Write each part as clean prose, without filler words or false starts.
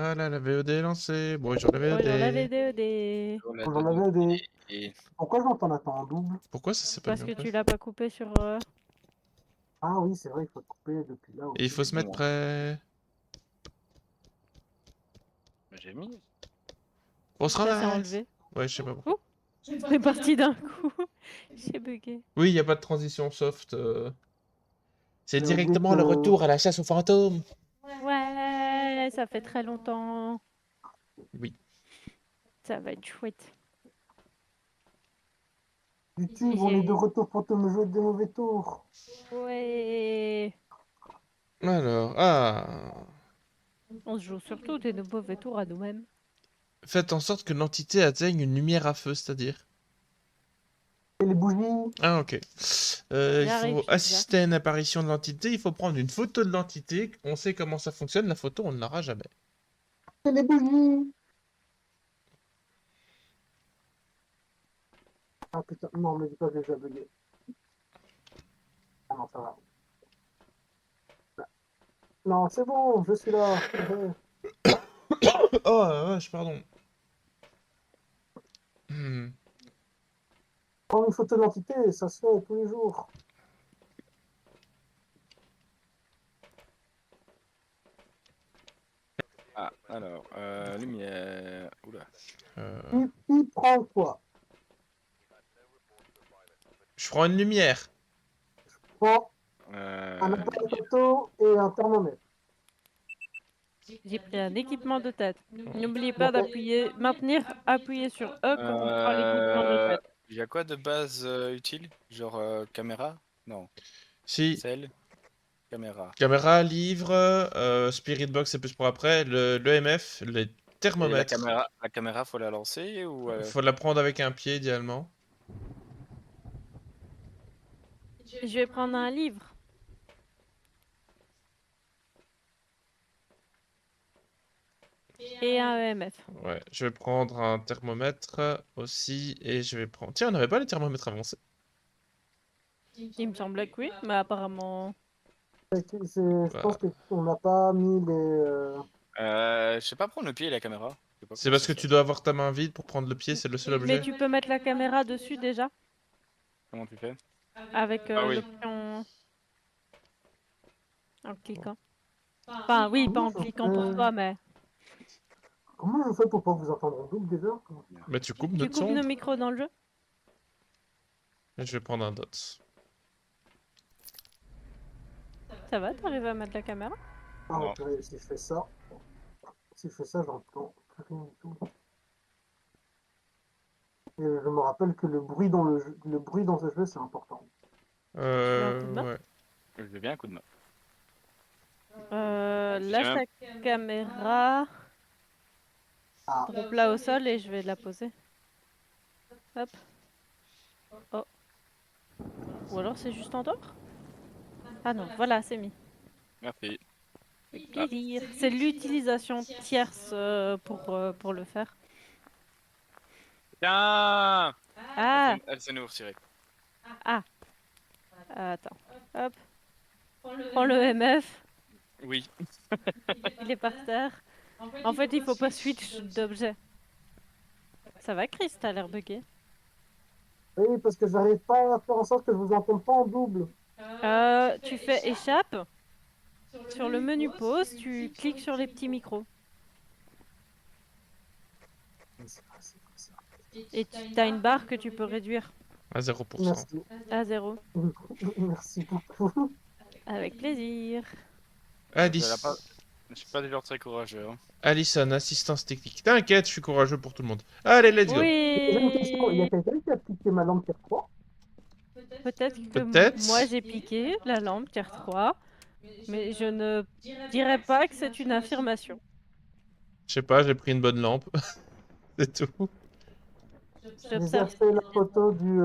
Voilà, la VOD est lancée. Bonjour la Bonjour la VOD. VDOD. On a J'en donné avais des... et Pourquoi j'entends Nathan en double? Pourquoi ça s'appelle Parce bien que bref? tu l'as pas coupé sur... Ah oui, c'est vrai, il faut couper depuis là Et il aussi. faut se mettre moi. prêt. J'ai mis. On se Ça s'est ramasse. enlevé. Ouais, je sais pas pourquoi. C'est parti d'un coup. J'ai bugué. Oui, il n'y a pas de transition soft. C'est Ça veut dire directement que- le retour à la chasse aux fantômes. Ouais, ça fait très longtemps. Oui. Ça va être chouette. YouTube, on est de retour pour te me jouer des mauvais tours. Ouais. Alors, On se joue surtout des mauvais tours à nous-mêmes. faites en sorte que l'entité atteigne une lumière à feu, c'est-à-dire. Et les bougies? Ah, ok. Il J'arrive, faut Pizza. assister à une apparition de l'entité. Il faut prendre une photo de l'entité. On sait comment ça fonctionne. La photo, on ne l'aura jamais. Et les bougies? Ah putain, non, me dis pas que j'ai déjà bugué. Ah non, ça va. Non, c'est bon, je suis là. Oh la vache, pardon. Hmm. Prends une photo d'identité, ça se fait tous les jours. Ah, alors, lumière. Oula. Qui prend quoi? Je prends une lumière. Prends un appareil Lumière. photo et un thermomètre. J'ai pris un équipement de tête. N'oubliez pas d'appuyer, maintenir, appuyer sur E quand on prend l'équipement de tête. Il y a quoi de base utile? Genre caméra? Non. Si. Celle? Caméra. Caméra, livre, Spirit Box, c'est plus pour après. L'EMF, les Et thermomètres. la caméra, faut la lancer ou Faut la prendre avec un pied, idéalement. Je vais prendre un livre. Et un EMF. Ouais, je vais prendre un thermomètre aussi. Et je vais prendre... Tiens, on n'avait pas les thermomètres avancés. Il me semblait que oui, mais apparemment... Je pense qu'on n'a pas mis les... je sais pas prendre le pied et la caméra. Je sais pas C'est comment parce ça que se tu fait. dois avoir ta main vide pour prendre le pied, c'est le seul objet. Mais tu peux mettre la caméra dessus déjà, Comment tu fais? avec Ah oui. l'option... En cliquant. Enfin, oui, pas en cliquant pour toi, mais... Comment je fais pour pas vous entendre en double déjà? Bah, tu coupes Tu notre coupes son. nos micros dans le jeu? Et je vais prendre un dot. Ça va, t'arrives à mettre la caméra? Ah, Non. purée, si je fais ça... Si je fais ça, j'entends plus rien du tout. Et je me rappelle que le bruit dans le bruit dans ce jeu, c'est important. veux un coup de main Ouais. Je veux bien un coup de main. Lâche ta caméra. Ah, Drop-la au sol et je vais la poser. Hop. Oh. Ou alors c'est juste en dehors? Ah non, voilà, c'est mis. Merci. Avec plaisir. C'est l'utilisation tierce pour le faire. Tiens! Ah! Elle s'est nous retirée. Ah! Attends. Hop. Prends le MF. Oui. Il est par terre. En fait, il faut pas switch d'objet. Ça va, Chris? T'as l'air bugué. oui, parce que j'arrive pas à faire en sorte que je vous entende pas en double. Tu fais échappe. Sur le menu pause, tu cliques sur les petits micros. Et tu as une barre que tu peux réduire À 0%. Merci. à 0. Merci beaucoup. Avec plaisir. Alice. Je suis pas du genre très courageux. Hein. Allison, assistance technique. T'inquiète, je suis courageux pour tout le monde. Allez, let's go. J'ai une question. Il y a Oui. quelqu'un qui a piqué ma lampe tier 3? Peut-être que Peut-être. moi j'ai piqué la lampe tier 3, mais je ne dirais pas que c'est une affirmation. Je sais pas, j'ai pris une bonne lampe. C'est tout. J'ai J'observe. fait la photo du...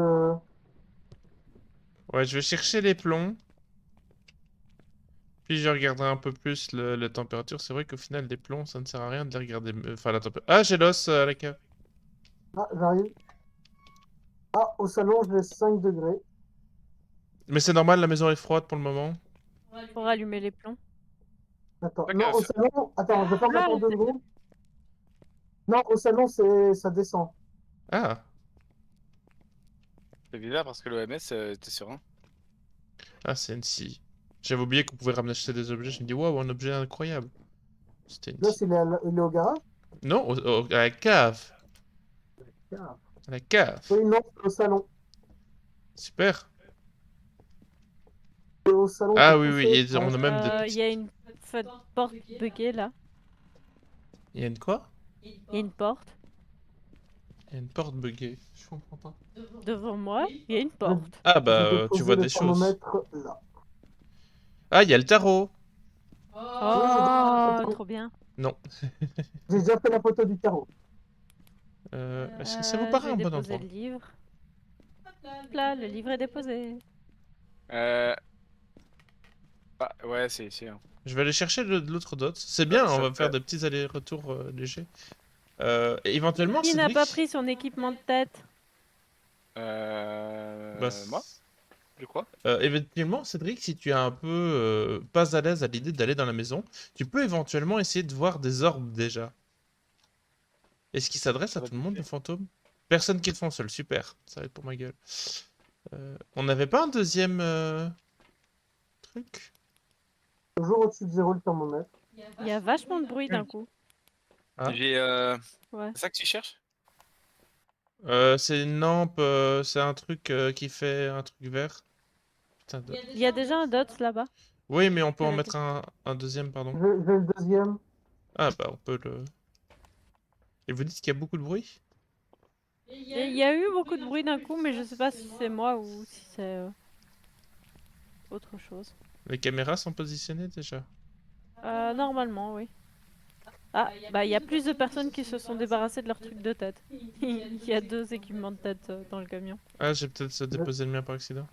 Ouais, je vais chercher les plombs. Puis je regarderai un peu plus la température. C'est vrai qu'au final, les plombs, ça ne sert à rien de les regarder. Enfin, la température. Ah, j'ai l'os à la cave. Ah, j'arrive. Ah, au salon, j'ai 5 degrés. Mais c'est normal, la maison est froide pour le moment. Pour allumer les plombs. Attends, Pas non, grave. au salon... Attends, je ferme la porte 2 secondes. Non, au salon, ça descend. Ah, C'est bizarre parce que l'OMS, t'es sur un. ah c'est NC. J'avais oublié qu'on pouvait ramener acheter des objets. Je me dis, waouh, un objet incroyable. C'était Là, NC. il est au garage. Non, à la cave. Ah. À la cave. Oui, non, c'est au salon. Super. C'est au salon, Ah t'es oui, oui, poussé. on a même des Il y a petites... une porte buggée là. Il y a une quoi? Il y a une porte. Il y a une porte buggée. Je comprends pas. Devant moi, il y a une Je, porte. Ah je vais bah, tu poser vois le des choses. thermomètre là. Ah, il y a le tarot. Oui, j'ai déjà fait la Oh, photo. trop bien. Non. J'ai déjà fait la photo du tarot. Est-ce que ça vous Je paraît vais un bon déposer endroit? le livre. Hop là, le livre est déposé. Euh... Ah, ouais, c'est ici. Hein. Je vais aller chercher de l'autre dot. C'est bien, on Ça va faire fait... des petits allers-retours légers. Et éventuellement, Qui n'a pas Cédric... pris son équipement de tête? Bah, Moi, je crois. éventuellement, Cédric, si tu es un peu pas à l'aise à l'idée d'aller dans la maison, tu peux éventuellement essayer de voir des orbes déjà. Est-ce qu'il s'adresse Ça à va tout le monde, le piquer. fantôme? Personne qui est devant seul, super. Ça va être pour ma gueule. On n'avait pas un deuxième truc? Toujours au-dessus de zéro le thermomètre. Il y a vachement de bruit d'un coup. Ah. J'ai... Ouais. C'est ça que tu cherches? C'est une lampe, c'est un truc qui fait un truc vert. Putain de... Il y a déjà un dot là-bas. Oui, mais on peut C'est en la mettre un deuxième, pardon. J'ai le deuxième. Ah bah on peut le... Et vous dites qu'il y a beaucoup de bruit? Il y a eu beaucoup de bruit d'un coup, mais je sais pas si c'est moi ou si c'est autre chose. Les caméras sont positionnées déjà? Normalement, oui. Ah, bah il y a plus de personnes qui se sont débarrassées de leur truc de tête. Il y a 2 équipements de tête dans le camion. Ah, j'ai peut-être déposé le mien par accident.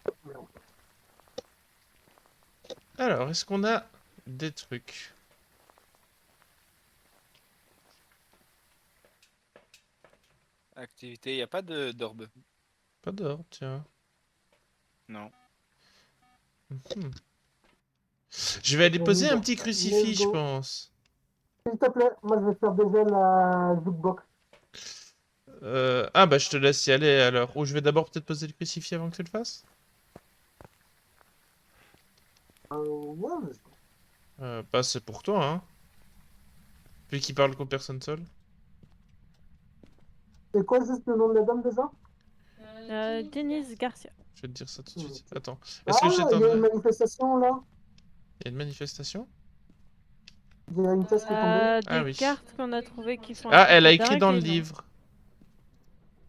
Alors, est-ce qu'on a des trucs? Activité, il n'y a pas d'orbe. Pas d'or, tiens. Non. Mhm. Je vais aller poser un petit Let's crucifix, je go. pense. S'il te plaît, moi je vais faire déjà la jukebox. Ah bah je te laisse y aller alors. Ou je vais d'abord peut-être poser le crucifix avant que tu le fasses? Ouais, Bah c'est pour toi, hein. Vu qu'il parle comme personne seule. c'est quoi juste le nom de la dame déjà? Denise Garcia. Je vais te dire ça tout de suite. Attends. Ah, Est-ce que il y a j'éteindrai? une manifestation là. Il y a une manifestation? Il y a une tasse qui est tombée. Ah Des oui. cartes qu'on a trouvées qui font un Ah, truc elle a de écrit dingue dans le et non. livre.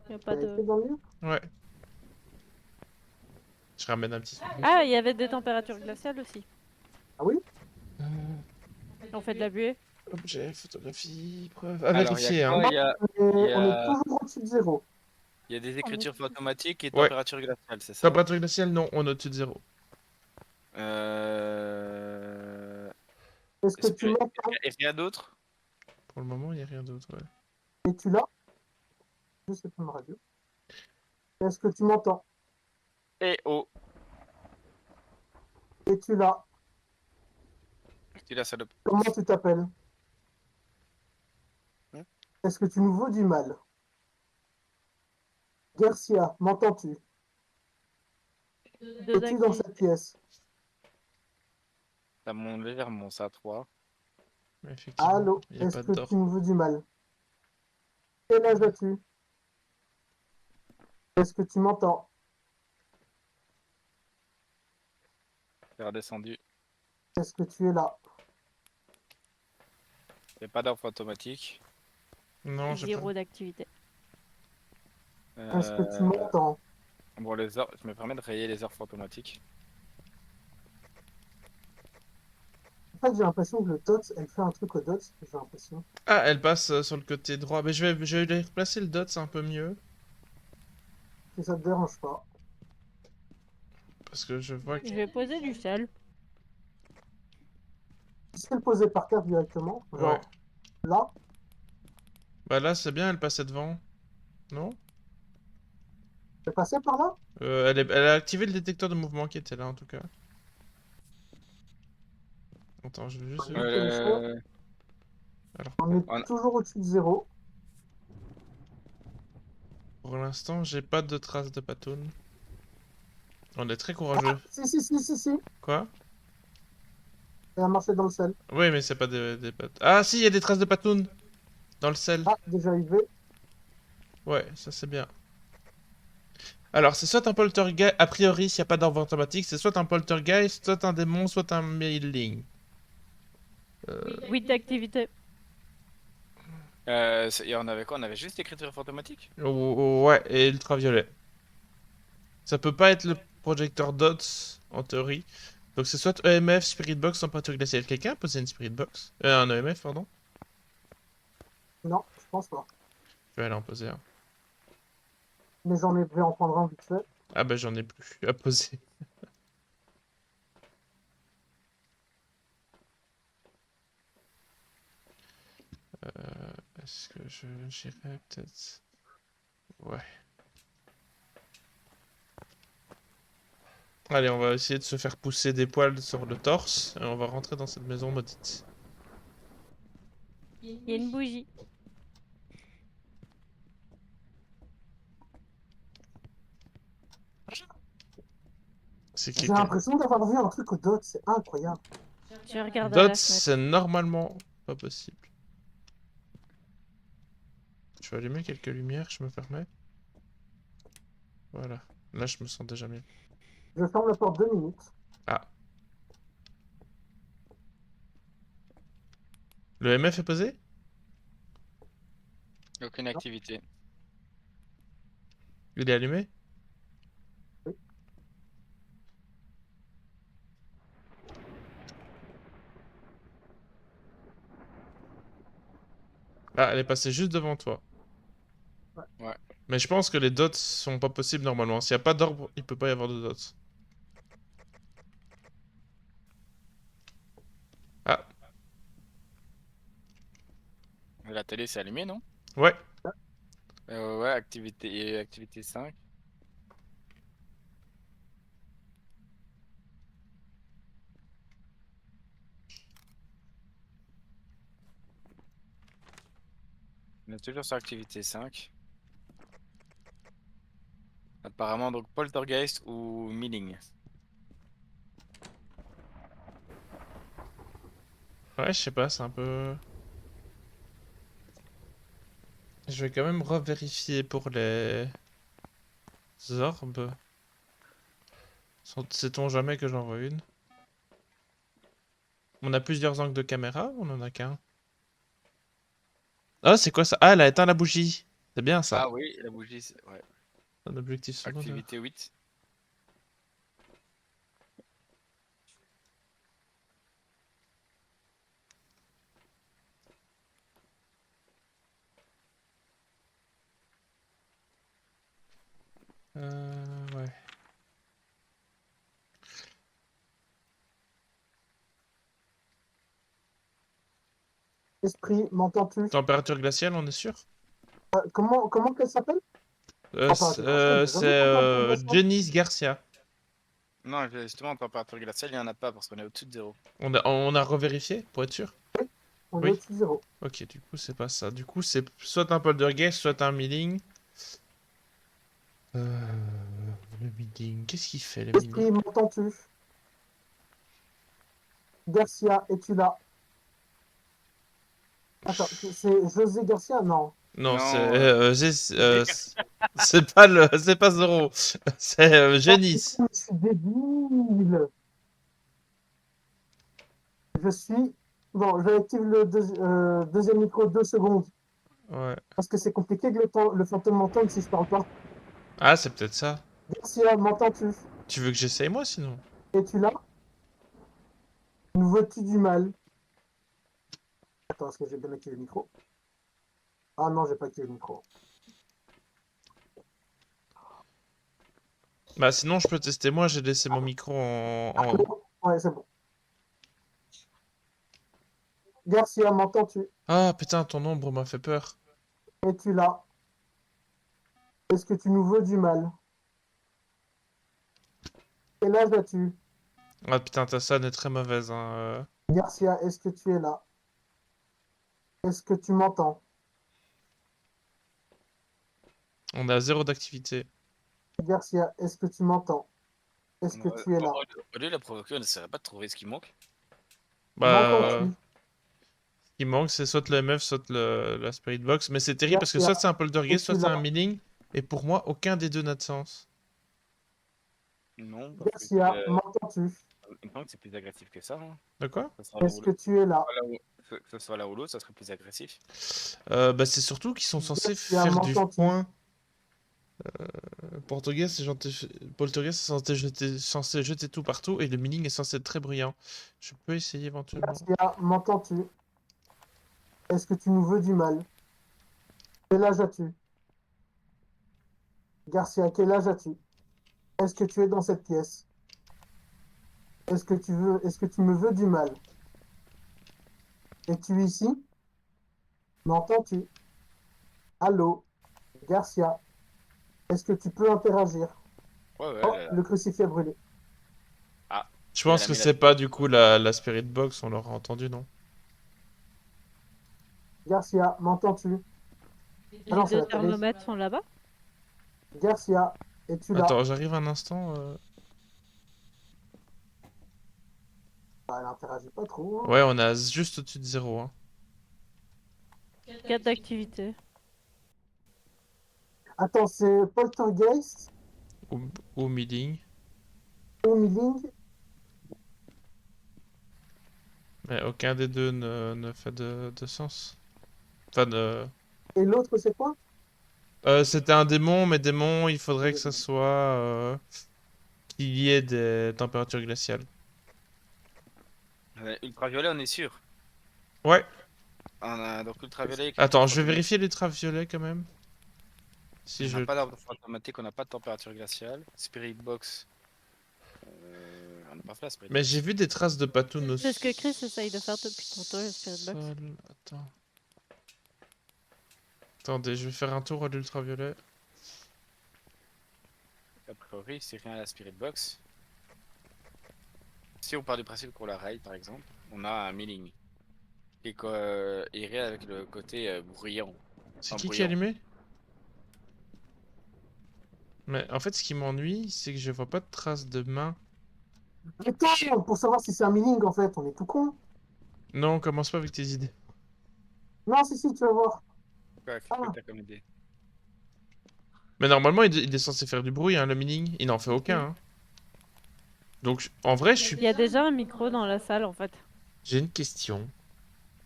Y a Il pas y a de... écrit dans le livre. Ouais. Je ramène un petit truc. Ah, il y avait des températures glaciales aussi. Ah oui? On fait de la buée. Objet, photographie, preuve. À Alors, il y a vérifier, hein. quoi? Il y On est a... toujours au-dessus de zéro. il y a des écritures automatiques et Ouais. température glaciale, c'est ça? Température glaciale, non, on est au-dessus de zéro. Est-ce que Est-ce tu que... m'entends? Et rien d'autre? Pour le moment, il n'y a rien d'autre, ouais. Et tu l'as? Je sais pas ma radio. Est-ce que tu m'entends? Et oh! Et tu l'as? Tu la salope. Comment tu t'appelles? Hein? Est-ce que tu nous veux du mal? Garcia, m'entends-tu? Deux Es-tu dans activités. cette pièce? Ça monte légèrement, ça, 3. Mais effectivement, Allô? il n'y a Est-ce pas que d'or. tu nous veux du mal? Quel âge as-tu? Est-ce que tu m'entends? C'est redescendu. Est-ce que tu es là? Il n'y a pas d'offre automatique. Non, j'ai pas. Zéro d'activité. Est-ce que tu m'entends? Bon, les heures, je me permets de rayer les heures automatiques. En fait, j'ai l'impression que le DOTS, elle fait un truc au DOTS, j'ai l'impression. Ah, elle passe sur le côté droit. Mais je vais aller replacer le dot, c'est un peu mieux. Si ça te dérange pas. Parce que je vois que... Je vais poser du sel. Tu sais le poser par terre directement, genre Ouais. là. Bah là, c'est bien, elle passait devant. Non? C'est passé par là? Elle a activé le détecteur de mouvement qui était là, en tout cas. Attends, je vais juste... Ouais. On est On- toujours au-dessus de zéro. Pour l'instant, j'ai pas de traces de Patoun. On est très courageux. Si. Quoi? Elle a marché dans le sel. Oui, mais c'est pas des Ah si, il y a des traces de Patoun dans le sel. Ah, déjà arrivé. Ouais, ça c'est bien. Alors, c'est soit un poltergeist, a priori, s'il n'y a pas d'arbre automatique, c'est soit un poltergeist, soit un démon, soit un mailing. 8 d'activité. Et on avait quoi? On avait juste l'écriture automatique? Ouais, et ultraviolet. Ça peut pas être le projecteur dots, en théorie. Donc c'est soit EMF, Spirit Box, température glaciale. Quelqu'un a posé une Spirit Box? Un EMF, pardon. Non, je pense pas. Je vais aller en poser un. Mais je vais en prendre un vite fait. Ah bah j'en ai plus à poser. Est-ce que j'irais peut-être... Ouais. Allez, on va essayer de se faire pousser des poils sur le torse. Et on va rentrer dans cette maison maudite. Il y a une bougie. C'est J'ai quelqu'un. l'impression d'avoir vu un truc au dot, c'est incroyable. Je regarde à Dots, la fenêtre. c'est normalement pas possible. Je vais allumer quelques lumières, je me permets. Voilà. Là, je me sens déjà mieux. Je ferme la porte 2 minutes. Ah. Le MF est posé? Aucune activité. Il est allumé? Oui. Ah, elle est passée juste devant toi. Ouais. Mais je pense que les dots sont pas possibles normalement. S'il n'y a pas d'orbe, il peut pas y avoir de dots. Ah, La télé s'est allumée, non? ouais. Ouais, activité 5. On est toujours sur activité 5. Apparemment, donc poltergeist ou milling. Ouais, je sais pas, c'est un peu... Je vais quand même revérifier pour les orbes. Sait-on jamais que j'en vois une? On a plusieurs angles de caméra ou on en a qu'un? Ah, c'est quoi ça? Ah, elle a éteint la bougie. C'est bien ça. Ah oui, la bougie, ouais. Un objectif secondaire. Activité 8. Ouais. Esprit, m'entends-tu? Température glaciale, on est sûr? Comment qu'elle s'appelle? Température glaciale, j'ai C'est jamais température glaciale. Janice Garcia. Non, justement, température glaciale, il n'y en a pas parce qu'on est au-dessus de 0. On a revérifié pour être sûr? On est Oui. au-dessus de 0. Ok, du coup, c'est pas ça. Du coup, c'est soit un poltergeist, soit un milling. Le milling. Qu'est-ce qu'il fait, le milling? Esprit, m'entends-tu? Garcia, es-tu là? Attends, c'est José Garcia? Non. Non, c'est Non, c'est pas Zoro. C'est Janice. Je suis débile. Je suis... Bon, j'active le deuxième micro 2 secondes. Ouais. Parce que c'est compliqué que le fantôme m'entende si je parle pas. Ah, c'est peut-être ça. Garcia, m'entends-tu? Tu veux que j'essaye moi sinon? Es-tu là? Nous veux-tu du mal? Attends, est-ce que j'ai bien activé le micro? Ah non, j'ai pas activé le micro. Bah sinon je peux tester moi, j'ai laissé mon micro en... Ouais, c'est bon. Garcia, m'entends-tu? Ah putain, ton ombre m'a fait peur. Es-tu là? Est-ce que tu nous veux du mal? Quel âge as-tu? Ah putain, ta sonne est très mauvaise, hein. Garcia, est-ce que tu es là? Est-ce que tu m'entends? On a 0 d'activité. Garcia, est-ce que tu m'entends? Est-ce que tu es là? Au lieu de la provoquer, on n'essaierait pas de trouver ce qui manque. Bah, M'entends-tu? ce qui manque, c'est soit le MF, soit la Spirit Box. Mais c'est terrible parce que Garcia, soit c'est un poltergeist, soit es-tu c'est là? un milling. Et pour moi, aucun des deux n'a de sens. Non, parce que Garcia, m'entends-tu? il me semble que c'est plus agressif que ça. Hein. De quoi? Que ce soit l'un Est-ce ou que tu es là? que ce soit l'un ou l'autre, ça serait plus agressif. Bah, c'est surtout qu'ils sont censés Garcia, faire du m'entends-tu? foin. Poltergeist est censé jeter tout partout et le milling est censé être très bruyant. Je peux essayer éventuellement. Garcia, m'entends-tu? Est-ce que tu nous veux du mal? Quel âge as-tu? Garcia, quel âge as-tu? Est-ce que tu es dans cette pièce? Est-ce que tu me veux du mal? Es-tu ici? M'entends-tu? Allô? Garcia, est-ce que tu peux interagir? Ouais, ouais, Oh, là, là. le crucifix a brûlé. Je Mais pense elle a que mis la- c'est pas du coup la Spirit Box, on l'aura entendu, non? Garcia, m'entends-tu? Les non, c'est deux la télé. thermomètres sont là-bas. Garcia, es-tu là? Attends, j'arrive un instant. Bah, elle interagit pas trop. Hein. Ouais, on a juste au-dessus de 0. Hein. 4 d'activité. Attends, c'est Poltergeist Ou, ou milling. ou Milling? Mais aucun des deux ne fait de sens. Enfin, Et l'autre, c'est quoi? c'était un démon, mais démon, il faudrait que ça soit qu'il y ait des températures glaciales. Ultraviolet, on est sûr. Ouais. Donc ultraviolet. Attends, je vais vérifier l'ultraviolet quand même. Si On je. n'a pas d'arbre automatique, on n'a pas de température glaciale. Spirit Box. On n'a pas fait la Spirit Mais Box. j'ai vu des traces de patoun au C'est ce que Chris essaye de faire depuis tantôt, le Spirit Box. sol. Attends. Attendez, je vais faire un tour à l'ultraviolet. A priori, c'est rien à la Spirit Box. Si on part du principe qu'on la raye, par exemple, on a un milling. Qui irait avec le côté bruyant. C'est En qui a bruyant. allumé? Mais en fait, ce qui m'ennuie, c'est que je vois pas de traces de main. Attends, pour savoir si c'est un Milling, en fait, on est tout con. Non, commence pas avec tes idées. Non, si, tu vas voir. Qu'est-ce Ah. que t'as comme idée? Mais normalement, il est censé faire du bruit, hein, le milling. Il n'en fait aucun. Hein. Donc, en vrai, Il y a déjà un micro dans la salle en fait. j'ai une question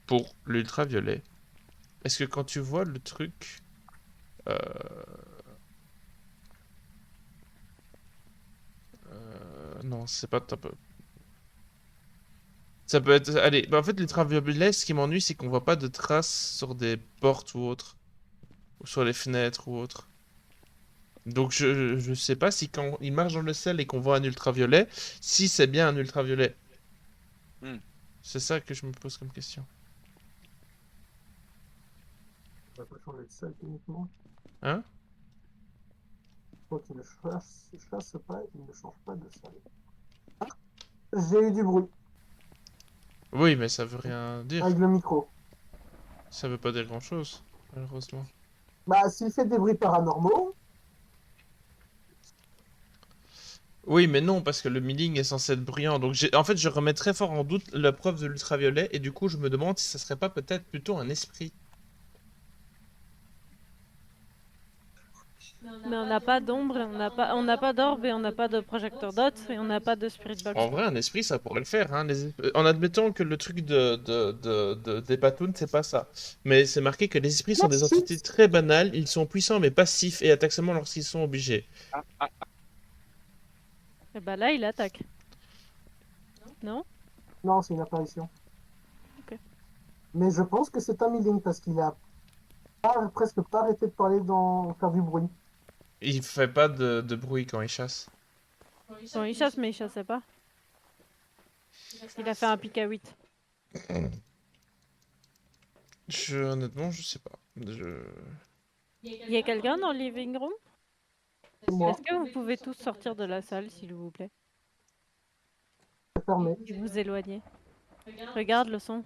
pour l'ultraviolet. Est-ce que quand tu vois le truc... non, c'est pas top. Ça peut être... Allez, bah en fait, l'ultraviolet, ce qui m'ennuie, c'est qu'on voit pas de traces sur des portes ou autres. Ou sur les fenêtres ou autres. Donc je sais pas si quand il marche dans le sel et qu'on voit un ultraviolet, si c'est bien un ultraviolet. Hmm. C'est ça que je me pose comme question. On va pas changer de salle uniquement. Hein? Quand il ne chasse pas, il ne change pas de salle. Ah, j'ai eu du bruit Oui, mais ça veut rien dire. avec le micro. Ça veut pas dire grand-chose, malheureusement. Bah, s'il fait des bruits paranormaux, Oui, mais non, parce que le milling est censé être bruyant. Donc en fait, je remets très fort en doute la preuve de l'ultraviolet, et du coup, je me demande si ça serait pas peut-être plutôt un esprit. Mais on n'a pas d'ombre, on n'a pas d'orbe et on n'a pas de projecteur dot et on n'a pas de Spirit Box. En vrai, un esprit, ça pourrait le faire, hein, en admettant que le truc des patounes, c'est pas ça. Mais c'est marqué que les esprits sont des entités très banales, ils sont puissants mais passifs et attaquent seulement lorsqu'ils sont obligés. Et bah là, il attaque. Non? non, c'est une apparition. Ok. Mais je pense que c'est un Milling parce qu'il a presque pas arrêté de parler faire du bruit. Il fait pas de bruit quand il chasse. Bon, il chasse, mais il chassait pas. Il a fait un pic à 8. Honnêtement, je sais pas. Il y a quelqu'un dans le living room? C'est moi, Est-ce que vous pouvez tous sortir de la salle, s'il vous plaît? c'est fermé. Et vous éloigner. Regarde le son.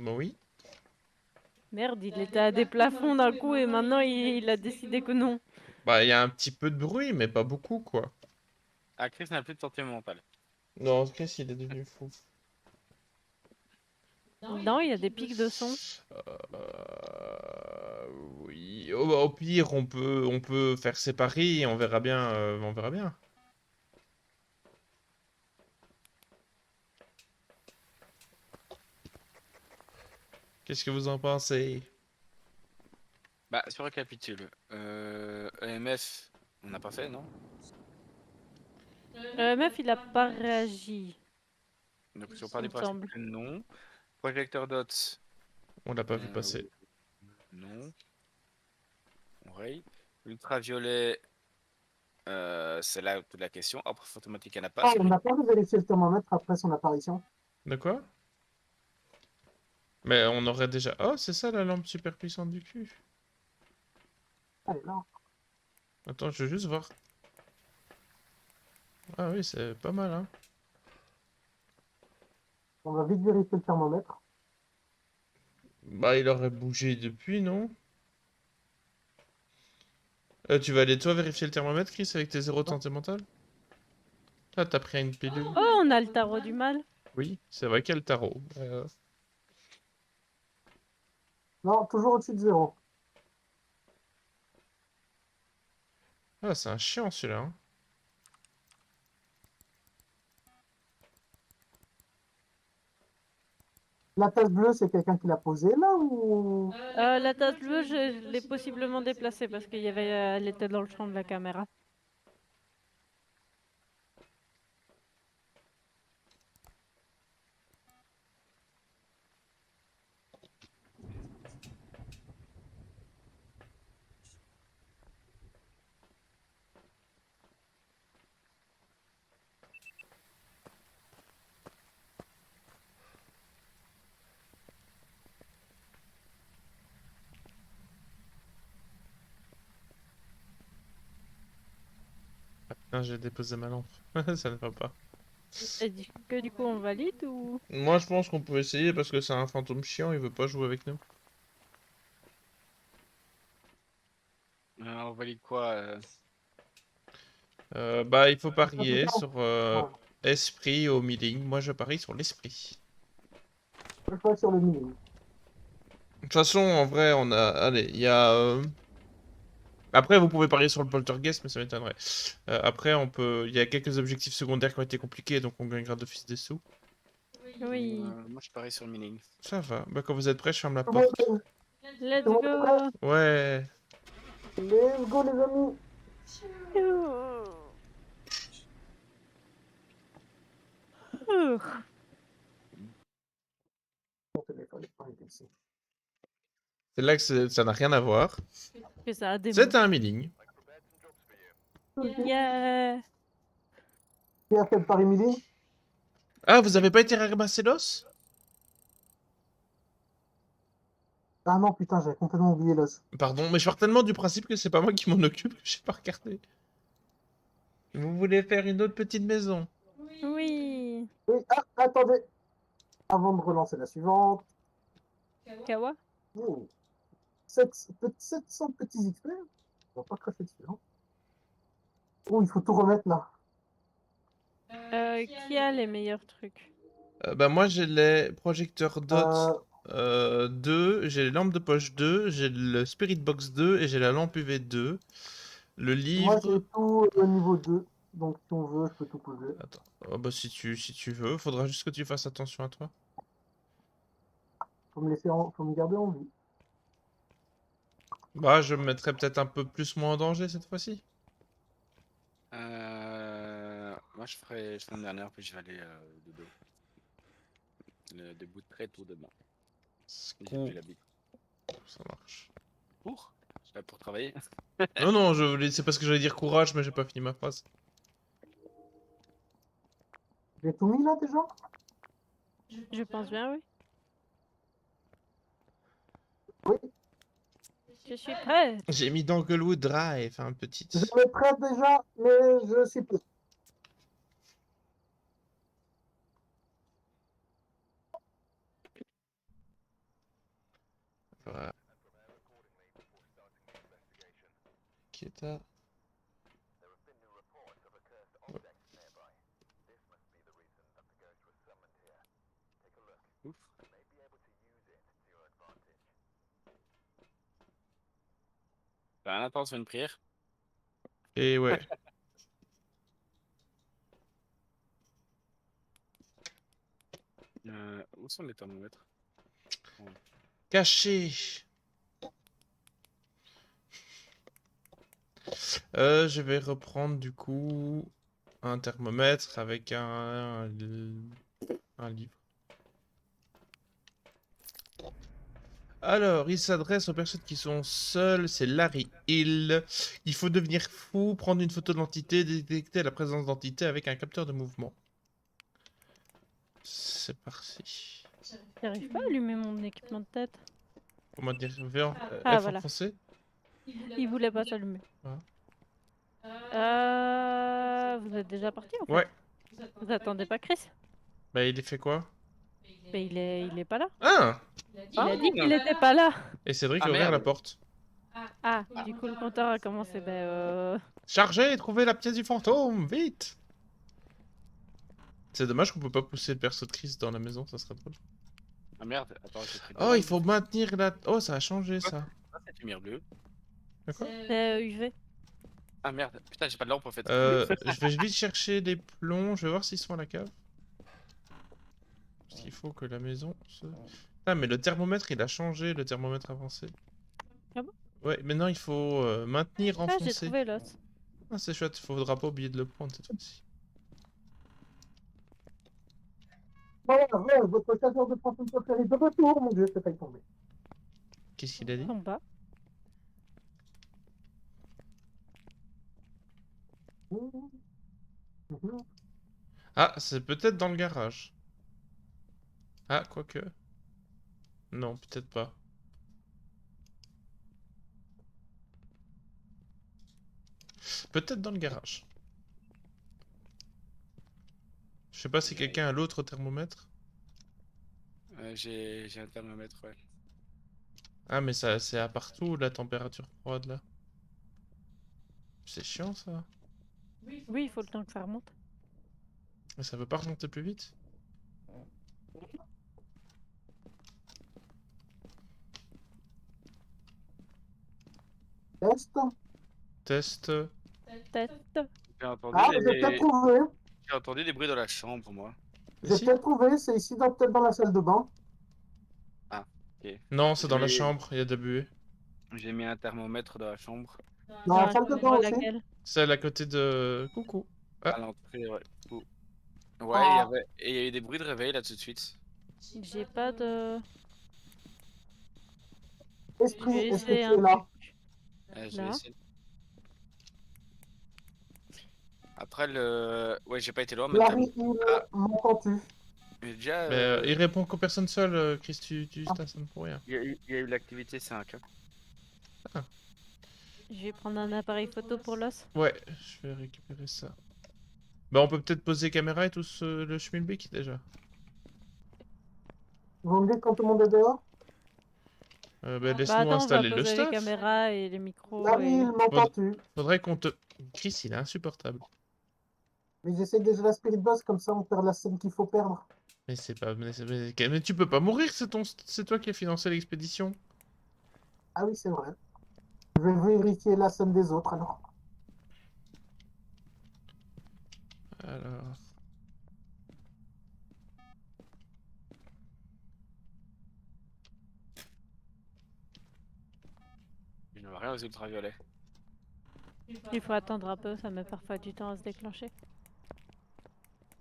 Oui. Merde, il était à des plafonds d'un coup et maintenant il a décidé que non. Bah, il y a un petit peu de bruit, mais pas beaucoup, quoi. Ah, Chris n'a plus de santé mentale. Non, Chris, il est devenu fou. Non, il y a des pics de son. Oui. Au pire, on peut faire ses paris et on verra bien. On verra bien. Qu'est-ce que vous en pensez? Bah, si on récapitule. EMF, on n'a pas fait, non? Meuf, il a pas réagi, Donc, si on part il du me principe semble. que non. Projecteur dots, On l'a pas vu passer. non. On raye. Ultraviolet, c'est là toute la question. Après, photomatique, il n'y en a pas. Ah, on n'a pas vérifié le thermomètre après son apparition. De quoi? Mais on aurait déjà. Oh, c'est ça la lampe super puissante du cul. Allez, là. Attends, je veux juste voir. Ah oui, c'est pas mal, hein. On va vite vérifier le thermomètre. Bah, il aurait bougé depuis, non? Tu vas aller toi vérifier le thermomètre, Chris, avec tes zéros de santé mentale? Ah, t'as pris une pilule. Oh, on a le tarot du mal. Oui, c'est vrai qu'il y a le tarot. Non, toujours au-dessus de 0. Ah, c'est un chiant celui-là, hein. La tache bleue, c'est quelqu'un qui l'a posée là ou... La tasse bleue, je l'ai possiblement déplacée parce qu'il y avait, elle était dans le champ de la caméra. Putain, j'ai déposé ma lampe. Ça ne va pas. Et du coup on valide ou... Moi, je pense qu'on peut essayer parce que c'est un fantôme chiant, il veut pas jouer avec nous. On valide quoi Bah, il faut En tout parier cas, sur esprit au milling. Moi, je parie sur l'esprit. je passe sur le milieu. De toute façon, en vrai, on a. Allez, il y a. Après, vous pouvez parier sur le poltergeist, mais ça m'étonnerait. Après, on peut. Il y a quelques objectifs secondaires qui ont été compliqués, donc on gagnera d'office des sous. Oui. Moi, je parie sur le milling. Ça va. Bah, quand vous êtes prêts, je ferme la Tout le monde porte. Let's Tout le monde est prêt? go. Ouais. Let's go les amis. Mon téléphone, il est ici. C'est là que ça n'a rien à voir. Que ça a des C'est mots. un milling. Yeah. Qui a fait le pari milling? Ah, vous avez pas été ramasser l'os? Ah non, putain, j'avais complètement oublié l'os. Pardon, mais je pars tellement du principe que c'est pas moi qui m'en occupe que j'ai pas regardé. Vous voulez faire une autre petite maison? Oui. Oui, ah, attendez. Avant de relancer la suivante. Kawa. Oh, 700 petits XP. On va pas cracher dessus. Hein. Oh, il faut tout remettre là. Qui a les meilleurs trucs? Bah moi j'ai les projecteurs DOT Euh, 2, j'ai les lampes de poche 2, j'ai le Spirit Box 2 et j'ai la lampe UV 2. Le moi, livre... j'ai tout au niveau 2. Donc, si on veut, je peux tout poser. Attends, oh, bah si tu veux, faudra juste que tu fasses attention à toi. Faut me garder en vie. Bah je me mettrai peut-être un peu plus moins en danger cette fois-ci. Moi, je ferai une dernière, puis je vais aller dodo. Le début de très tôt demain. J'ai plus l'habitude. Ça marche. Pour travailler. Non, non, c'est parce que j'allais dire courage, mais j'ai pas fini ma phrase. J'ai tout mis là déjà? Je pense bien, oui. Oui. Je suis prête. J'ai mis Danglewood Drive, un petit. Je me prête déjà, mais je sais plus. qui est à... Ouf. Un attends, c'est une prière. Et ouais. Où sont les thermomètres? Caché. Je vais reprendre du coup un thermomètre avec un livre. Alors, il s'adresse aux personnes qui sont seules, c'est Larry Hill. Il faut devenir fou, prendre une photo de l'entité, détecter la présence d'entité avec un capteur de mouvement. C'est parti. J'arrive pas à allumer mon équipement de tête. Comment dire, V1, Ah, F voilà. enfoncé. Il voulait pas s'allumer. Vous êtes déjà parti en fait? Ouais. Vous attendez pas Chris? Bah, il est fait quoi? Mais il est pas là. Ah! Il a dit qu'il était pas là. Et Cédric Ah, a ouvert la merde. porte. Ah, du coup le compteur a commencé. Chargez, trouvez la pièce du fantôme, vite! C'est dommage qu'on peut pas pousser le perso de Chris dans la maison, ça serait drôle. Ah merde, attends, j'ai pris Oh, il faut maintenir la... Oh, ça a changé, ça. Ah, cette lumière bleue. D'accord. C'est UV. Ah merde, putain, j'ai pas de lampe en fait. Je vais vite chercher des plombs, je vais voir s'ils sont à la cave. Parce qu'il faut que la maison se... Ah, mais le thermomètre, il a changé, le thermomètre avancé. Ah bon? Ouais, maintenant il faut maintenir Ah, j'ai enfoncé. trouvé l'os. Ah, c'est chouette, faudra pas oublier de le prendre cette fois-ci. Voilà, voilà, votre chasseur de fantômes préféré de retour, mon dieu, c'est failli tomber. Qu'est-ce qu'il a dit? En bas. Ah, c'est peut-être dans le garage. Ah, quoique. Non, peut-être pas. Peut-être dans le garage. Je sais pas si quelqu'un a l'autre thermomètre. J'ai un thermomètre, ouais. Ah, mais ça, c'est à partout la température froide là. C'est chiant ça. Oui, il faut le temps que ça remonte. Mais ça veut pas remonter plus vite. Test. Test. Test. J'ai entendu, Ah, j'ai peut-être trouvé. j'ai entendu des bruits dans la chambre, moi. J'ai Ici? peut-être trouvé, c'est ici, peut-être dans la salle de bain. Ok. Non, c'est dans la J'ai- chambre, il y a de buée. J'ai mis un thermomètre dans la chambre. Dans la salle de bain aussi. laquelle? Celle à côté de... Coucou. Ah. À l'entrée, ouais. Ouais, Ah. il y a eu des bruits de réveil là tout de suite. J'ai pas de. Esprit, Je vais est-ce que essayer tu es là? Je Là. vais essayer. Après ouais, j'ai pas été loin, mais le Larry Hill, Ah. m'entends-tu? mais déjà, Mais il répond qu'aux personnes seules, Chris, tu Ah. stationnes pour rien. il y a eu l'activité 5. Hein. Je vais prendre un appareil photo pour l'os. Ouais, je vais récupérer ça. Bah, on peut peut-être poser caméra et tout le schmilblick déjà. Vous me dites quand tout le monde est dehors? Bah, Bah laisse-nous attends, on va installer le poser les stuff. caméras et les micros Larry et... Hill, m'entends-tu? Faudrait qu'on te... Chris, il est insupportable. Mais j'essaie déjà la Spirit Boss, comme ça on perd la scène qu'il faut perdre. Mais c'est pas... Mais tu peux pas mourir, c'est toi qui as financé l'expédition. Ah oui, c'est vrai. Je vais vérifier la scène des autres alors. Alors... Je n'ai rien aux ultraviolets. Il faut attendre un peu, ça met parfois du temps à se déclencher.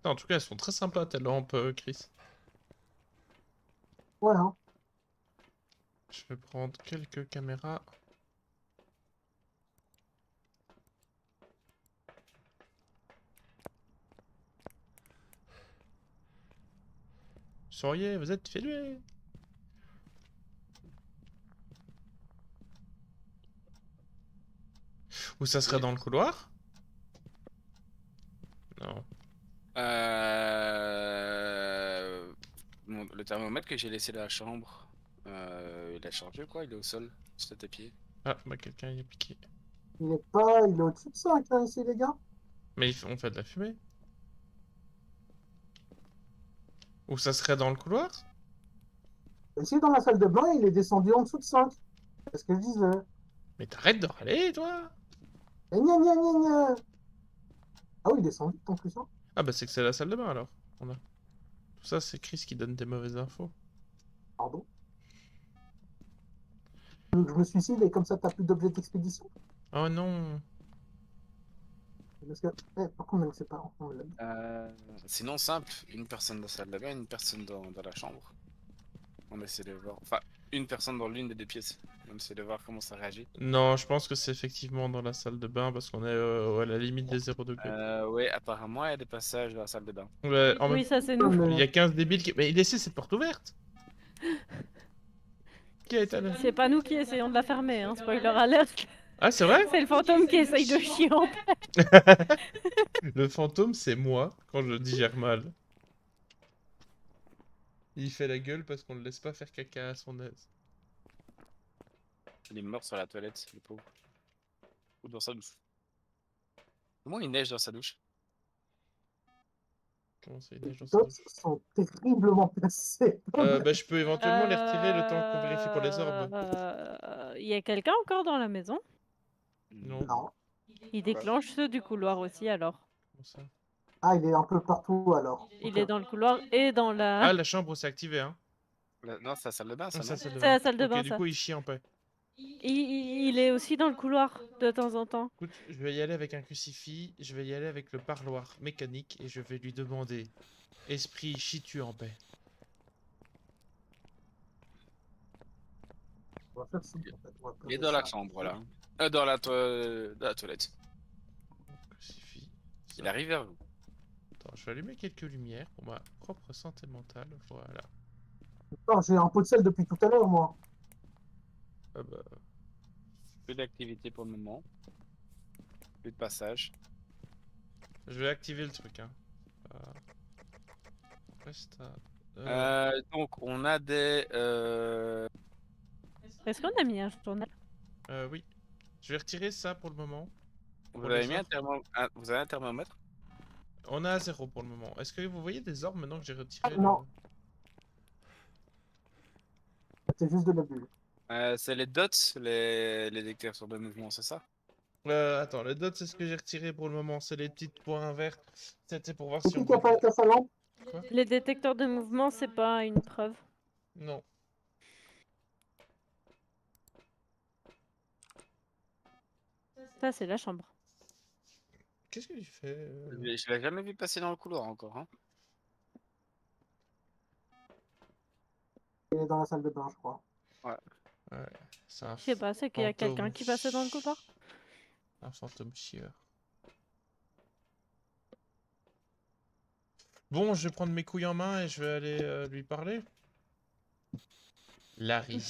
En tout cas, elles sont très sympas tes lampes, Chris. Ouais, hein. Je vais prendre quelques caméras. Souriez, vous êtes filmés. Ou ça serait dans le couloir? Non. Le thermomètre que j'ai laissé dans la chambre, il a changé quoi? Il est au sol, sur le tapis. Ah, bah quelqu'un y a piqué. Il est au-dessus de 5 hein, ici, les gars. Mais on fait de la fumée. Ou ça serait dans le couloir? Ici, dans la salle de bain, il est descendu en dessous de 5. C'est ce que je disais. Mais t'arrêtes de râler, toi! Et gna gna gna gna. Ah oui, il descend vite en plus. Hein. Ah bah c'est que c'est la salle de bain alors. On a... Tout ça, c'est Chris qui donne des mauvaises infos. Pardon. Donc, je me suicide et comme ça, t'as plus d'objets d'expédition. Oh non! Parce que, pourquoi on ne le sait pas? On l'a dit. Sinon, simple, une personne dans la salle de bain, une personne dans la chambre. On essaie de voir. Enfin, une personne dans l'une des deux pièces. On essaie de voir comment ça réagit. Non, je pense que c'est effectivement dans la salle de bain parce qu'on est à la limite des 0 degrés. Ouais, apparemment, il y a des passages dans la salle de bain. Ouais, en même Oui, ça c'est Non, nous. il y mais a 15 débiles qui... Mais laissez cette porte ouverte! Qui a été allé? C'est pas nous qui essayons de la fermer, hein. Spoiler alert. Ah, c'est vrai? C'est le fantôme qui essaye de chier en paix. Le fantôme, c'est moi quand je digère mal. Il fait la gueule parce qu'on le laisse pas faire caca à son aise. Il est mort sur la toilette, le pauvre. Ou dans sa douche. Comment il neige dans sa douche? Comment ça, il neige dans les sa dots douche? sont terriblement placés. Bah, je peux éventuellement les retirer le temps qu'on vérifie pour les orbes. Il y a quelqu'un encore dans la maison? Non. Non. Il déclenche ceux du couloir aussi alors. Comment ça? Ah, il est un peu partout alors. Il Ok. est dans le couloir et dans la... Ah, la chambre s'est activée, hein. Non, c'est la salle de bain, ça, Ah, ça, non? c'est C'est la salle de Ok, bain, du ça. coup, il chie en paix. Il est aussi dans le couloir de temps en temps. Écoute, je vais y aller avec un crucifix, je vais y aller avec le parloir mécanique et je vais lui demander: Esprit, chie-tu en paix? On va faire simple en fait. On va Il est poser dans la ça. chambre, là. Dans la toilette. Crucifix. Il Ça. arrive vers vous. Attends, je vais allumer quelques lumières pour ma propre santé mentale. Voilà. Attends, j'ai un pot de sel depuis tout à l'heure, moi. Ah bah, Peu d'activité pour le moment. Plus de passage. je vais activer le truc, hein. Resta. Donc, on a des... Est-ce qu'on a mis un journal? Oui. Je vais retirer ça pour le moment. Vous Pour avez les mis un orbes. vous avez un thermomètre? On a 0 pour le moment. Est-ce que vous voyez des orbes maintenant que j'ai retiré Non. C'est juste de la bulle. C'est les dots, les détecteurs de mouvement, c'est ça? Attends, les dots, c'est ce que j'ai retiré pour le moment. C'est les petites points verts. C'était pour voir C'est si on qui a pas voit. été à sa lampe? Quoi? Les détecteurs de mouvement, c'est pas une preuve. Non. Ça, c'est la chambre. Qu'est-ce que tu fais Je l'ai jamais vu passer dans le couloir encore, hein. Il est dans la salle de bain, je crois. Ouais. C'est un Je sais pas, c'est qu'il y a quelqu'un fantôme qui passait dans le couloir? Un fantôme chieur. Bon, je vais prendre mes couilles en main et je vais aller lui parler. Larry.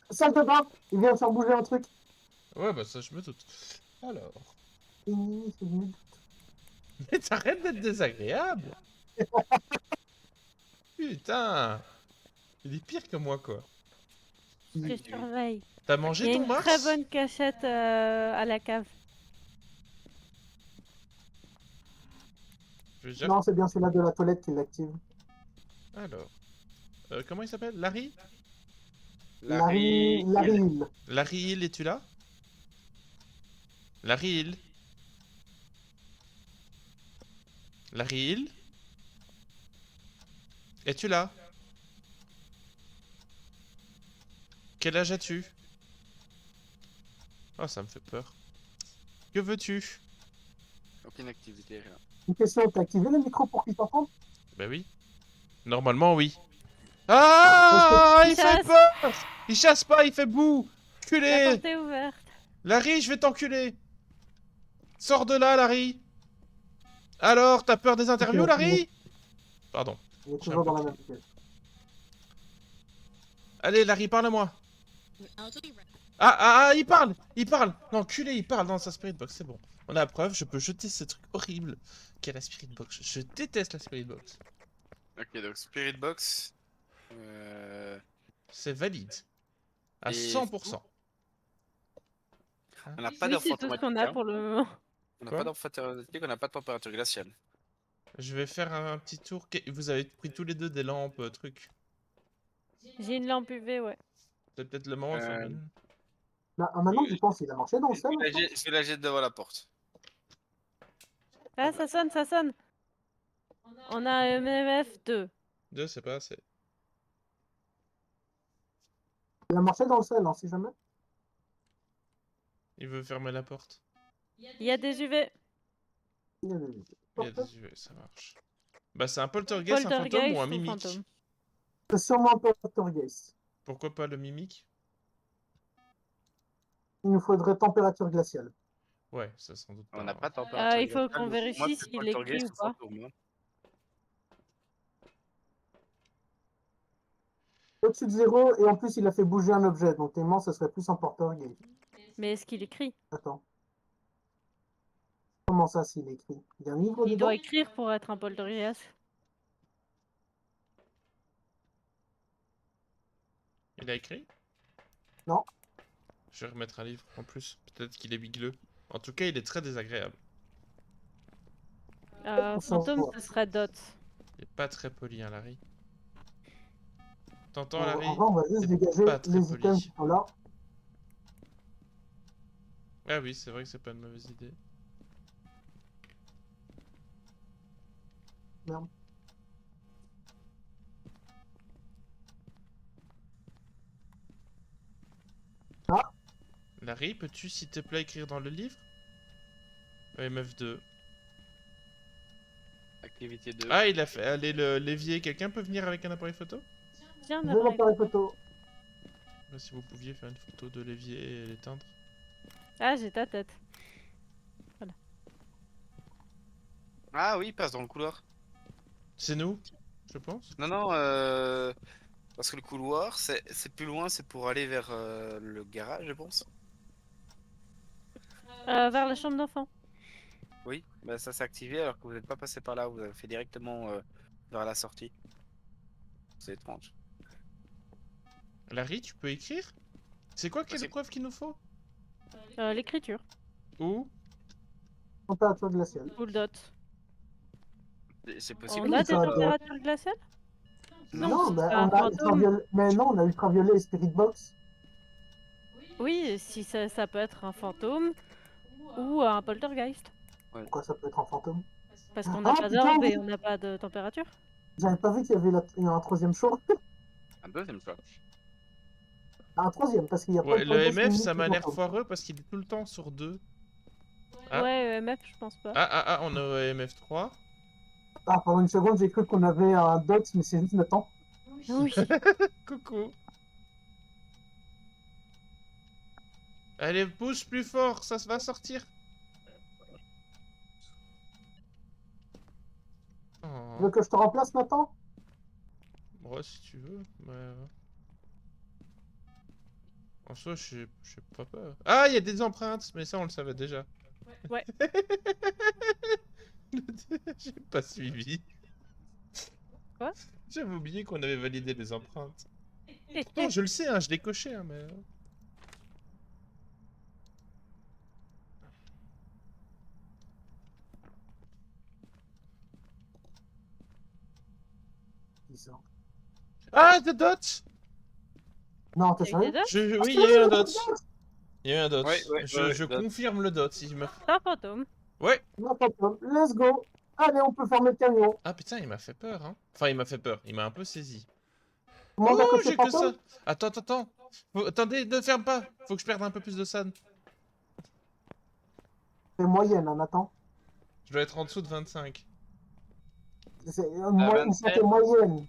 Salle de bain! Il vient de faire bouger un truc. Ouais, bah ça, je me doute. Alors. C'est venu. Mais t'arrêtes d'être désagréable! Putain! Il est pire que moi, quoi. Je surveille. T'as Il y mangé a ton une Mars? très bonne cachette à la cave. Je vais déjà- Non, c'est bien celui-là de la toilette qui l'active. Alors. Comment il s'appelle? Larry? Larry Hill. Larry Hill, es-tu là? Larry Hill? Larry Hill? Es-tu là? Quel âge as-tu? Oh, ça me fait peur. Que veux-tu? Aucune activité, rien. Une question, t'as activé le micro pour qu'il t'entende? Bah oui. Normalement, oui. Ah, il fait chasse. peur! Il chasse pas, il fait boue! La Culé! porte est ouverte. Larry, je vais t'enculer! Sors de là, Larry! Alors, t'as peur des interviews, Ok, Larry? Pardon. Il est Je suis toujours un peu dans la même pièce. Allez, Larry, parle-moi! Ah, il parle! Il parle! Non, culé, il parle dans sa spirit box, c'est bon. On a la preuve, je peux jeter ce truc horrible qu'est la spirit box. Je déteste la spirit box. Ok, donc Spirit Box. C'est valide. À Et 100%. On n'a pas Oui, d'offre c'est tout ce qu'on automatique. a Hein. pour le moment. On n'a Quoi pas d'offre automatique, on n'a pas de température glaciale. Je vais faire un petit tour. Vous avez pris tous les deux des lampes, trucs. J'ai une lampe UV, ouais. C'est peut-être le moment de faire Euh, une. Bah, maintenant que j'y pense, il a marché dans le Je sel. je vais la jeter devant la porte. Ah, ça sonne, ça sonne. On a un MMF 2. Deux, c'est pas assez. Il a marché dans le sel, on sait jamais. Il veut fermer la porte. Il y a des UV. Il a- Il y a des UV, ça marche. Bah, c'est un poltergeist, un fantôme ou un Poltergeist ou mimique? fantôme. C'est sûrement un poltergeist. Pourquoi pas le mimique? Il nous faudrait température glaciale. Ouais, ça sans doute On pas. n'a pas de Hein. température Il faut glaciale. qu'on Donc, pour moi, vérifie c'est s'il est écrit poltergeist ou pas. fantôme. Hein. Au-dessus de 0, et en plus, il a fait bouger un objet. Donc, tellement, ce serait plus un poltergeist. Mais est-ce qu'il écrit? Attends. Comment ça, s'il écrit? Il y a un livre Il dedans? doit écrire pour être un poltergeist. Il a écrit? Non. Je vais remettre un livre en plus. Peut-être qu'il est bigleux. En tout cas, il est très désagréable. On s'en Fantôme, voit. ce serait Dot. Il est pas très poli, hein, Larry. T'entends, En Larry? vrai, on va juste C'est dégager pas très les items poli. qui sont là. Ah oui, c'est vrai que c'est pas une mauvaise idée. Merde. Larry, peux-tu, s'il te plaît, écrire dans le livre? MF2. Activité 2. Ah, il a fait. Allez, l'évier. Quelqu'un peut venir avec un appareil photo? Tiens, Je un vais appareil l'appareil photo. photo. Si vous pouviez faire une photo de l'évier et l'éteindre. Ah, j'ai ta tête. Ah oui, il passe dans le couloir. C'est nous, je pense. Non, non, parce que le couloir, c'est plus loin, c'est pour aller vers le garage, je pense. Vers la chambre d'enfant. Oui, bah ça s'est activé alors que vous n'êtes pas passé par là, vous avez fait directement vers la sortie. C'est étrange. Larry, tu peux écrire? C'est quoi quelle Possible. preuve qu'il nous faut? L'écriture. Où? Température glaciale. Ou le Dot. C'est possible. On a Oui, des ça, températures glaciales? Non, c'est mais pas un on a fantôme. ultraviolet. Mais non, on a ultraviolet et spirit box. Oui, si ça peut être un fantôme ou un poltergeist. Pourquoi ça peut être un fantôme? Parce qu'on Ah, n'a pas putain, d'orbe oui. et on n'a pas de température. J'avais pas vu qu'il y avait il y a un troisième choix. Un deuxième fois. Un troisième, parce qu'il y a Ouais, le poltergeist, MF, mimique ça et m'a l'air fantôme. foireux parce qu'il est tout le temps sur 2. Ah. Ouais, EMF, je pense pas. Ah, on a MF3. Ah, pendant une seconde, j'ai cru qu'on avait un dot, mais c'est juste le temps. Oui. Coucou. Allez, pousse plus fort, ça va sortir. Tu Oh. veux que je te remplace, Nathan? Ouais, si tu veux. Mais... En soi, j'ai pas peur. Ah, il y a des empreintes, mais ça, on le savait déjà. Ouais. J'ai pas suivi. Quoi? J'avais oublié qu'on avait validé les empreintes. Pourtant, je le sais, hein, je l'ai coché, hein, mais... Bizarre. Ah, The Dot! Non, t'es Il y a eu sérieux? des dots? Oui, il y a eu un dot. Il y a eu un dot. Ouais, Je dot. confirme le dot. Si je me... C'est un fantôme. Ouais. Non, fantôme. Let's go. Allez, on peut fermer le camion. Ah putain, il m'a fait peur, hein. Enfin, il m'a fait peur. Il m'a un peu saisi. Tout le monde a Oh, coché j'ai que ça. fantôme? Attends. Attendez, ne ferme pas. Faut que je perde un peu plus de san. C'est moyenne, hein, Nathan. Je dois être en dessous de 25. C'est une 27. santé moyenne.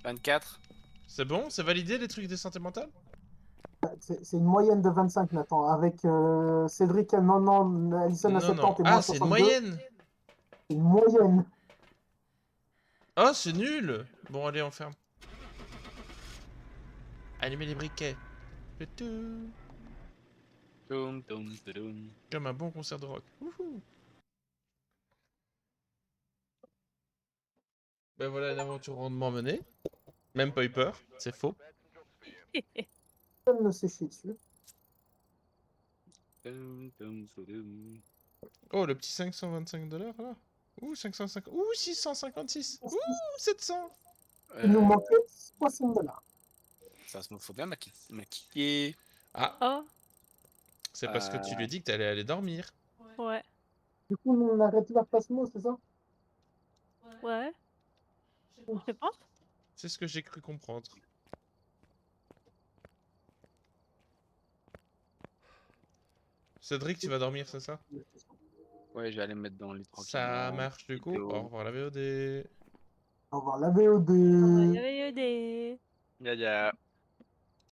24. C'est bon? C'est validé les trucs de santé mentale? C'est une moyenne de 25, Nathan. Avec Cédric à 90, Alison à Non, 70 et Ah, moi à c'est une 62. moyenne. C'est une moyenne. Oh, c'est nul. Bon, allez, on ferme. Allumez les briquets. Toutou. Toum, toum, toudoum. Comme un bon concert de rock. Wouhou. Ben voilà une aventure rondement menée. Même pas eu peur, c'est faux. Personne ne s'est chié dessus. Oh, le petit 525 $ là. Ouh, 550. Ouh, 656. Ouh, 700. Il nous manquait 60 $. Ça se me faut bien maquiller. Ah, Oh, c'est parce que tu lui dis que t'allais aller dormir. ouais, Du coup, nous, on arrête la Pasmo, c'est ça? ouais. Je pense. C'est ce que j'ai cru comprendre. Cédric, tu vas dormir, c'est ça? Ouais, je vais aller me mettre dans le lit Ça tranquillement. marche du coup. Vidéo. Au revoir la VOD. Au revoir la VOD. Il y avait eu des... Ya ya.